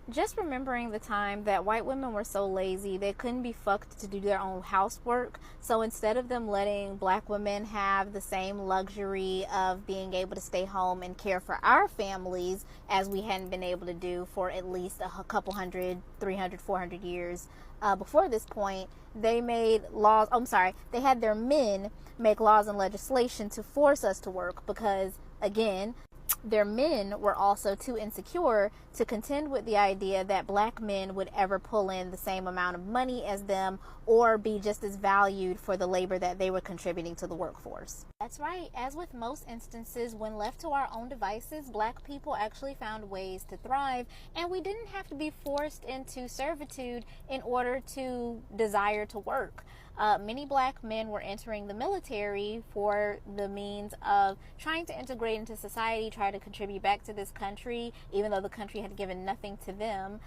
Just remembering the time that white women were so lazy they couldn't be fucked to do their own housework. So instead of them letting black women have the same luxury of being able to stay home and care for our families as we hadn't been able to do for at least a couple hundred, 300, 400 years before this point, they made laws. I'm sorry, they had their men make laws and legislation to force us to work because, again, their men were also too insecure to contend with the idea that black men would ever pull in the same amount of money as them or be just as valued for the labor that they were contributing to the workforce. That's right. As with most instances, when left to our own devices, black people actually found ways to thrive, and we didn't have to be forced into servitude in order to desire to work. Many black men were entering the military for the means of trying to integrate into society, try to contribute back to this country, even though the country had given nothing to them,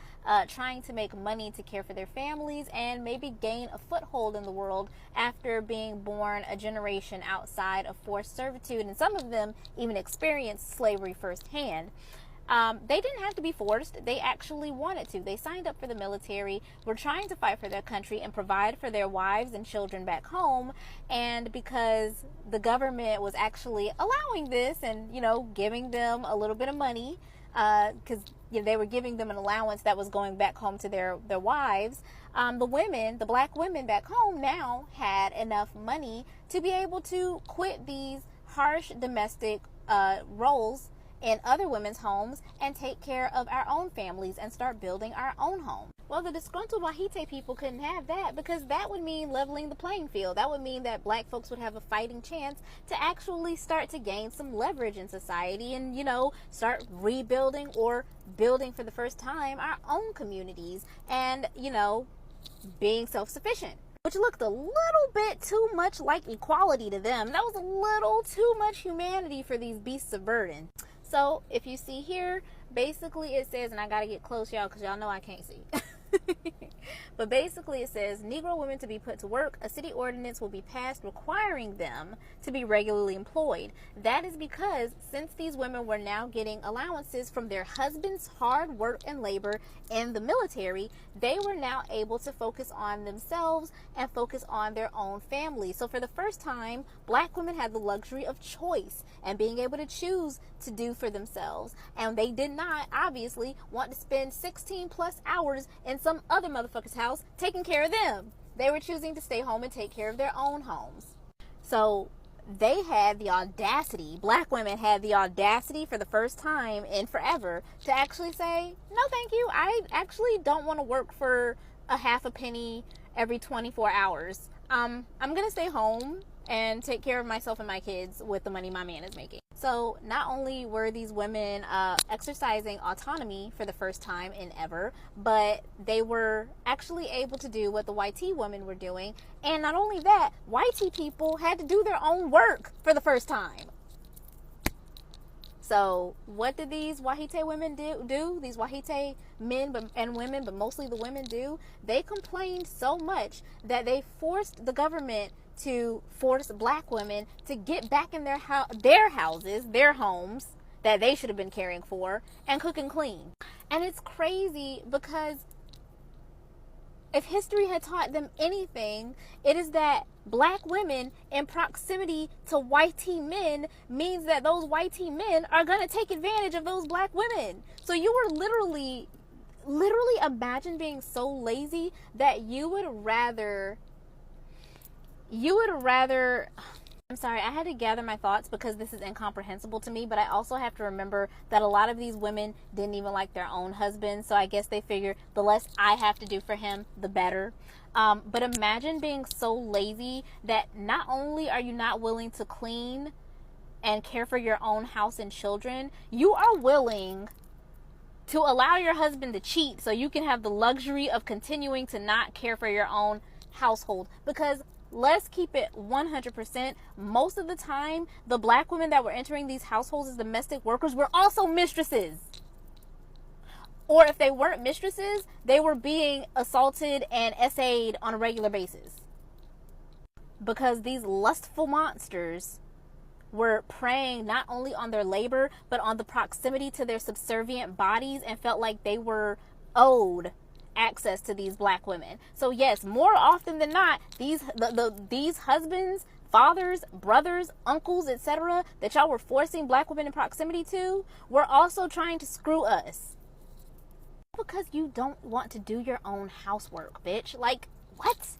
trying to make money to care for their families and maybe gain a foothold in the world after being born a generation outside of forced servitude, and some of them even experienced slavery firsthand. They didn't have to be forced. They actually wanted to. They signed up for the military, were trying to fight for their country and provide for their wives and children back home. And because the government was actually allowing this and, giving them a little bit of money, because they were giving them an allowance that was going back home to their wives, the black women back home now had enough money to be able to quit these harsh domestic roles in other women's homes and take care of our own families and start building our own home. Well, the disgruntled Wahite people couldn't have that because that would mean leveling the playing field. That would mean that black folks would have a fighting chance to actually start to gain some leverage in society and, start rebuilding or building for the first time our own communities and, being self-sufficient, which looked a little bit too much like equality to them. That was a little too much humanity for these beasts of burden. So if you see here, basically it says, and I got to get close, y'all, because y'all know I can't see. But basically it says, Negro women to be put to work, a city ordinance will be passed requiring them to be regularly employed. That is because since these women were now getting allowances from their husbands' hard work and labor in the military, they were now able to focus on themselves and focus on their own family. So for the first time, black women had the luxury of choice and being able to choose to do for themselves. And they did not, obviously, want to spend 16 plus hours in some other motherfucker's house taking care of them. They were choosing to stay home and take care of their own homes. So they had the audacity, black women had the audacity for the first time in forever to actually say, no thank you, I actually don't want to work for a half a penny every 24 hours. I'm gonna stay home and take care of myself and my kids with the money my man is making. So not only were these women exercising autonomy for the first time in ever, but they were actually able to do what the white women were doing. And not only that, white people had to do their own work for the first time. So what did these Wahite women do? These Wahite men and women, but mostly the women do? They complained so much that they forced the government to force black women to get back in their houses, their homes that they should have been caring for, and cook and clean. And it's crazy because if history had taught them anything, it is that black women in proximity to white men means that those white men are going to take advantage of those black women. So you were literally imagine being so lazy that you would rather I'm sorry, I had to gather my thoughts because this is incomprehensible to me, but I also have to remember that a lot of these women didn't even like their own husbands, so I guess they figured the less I have to do for him, the better. But imagine being so lazy that not only are you not willing to clean and care for your own house and children, you are willing to allow your husband to cheat so you can have the luxury of continuing to not care for your own household. Because let's keep it 100%. Most of the time, the black women that were entering these households as domestic workers were also mistresses. Or if they weren't mistresses, they were being assaulted and essayed on a regular basis. Because these lustful monsters were preying not only on their labor, but on the proximity to their subservient bodies and felt like they were owed access to these black women. So yes, more often than not, these husbands, fathers, brothers, uncles, etc., that y'all were forcing black women in proximity to, were also trying to screw us. Because you don't want to do your own housework, bitch. Like, what?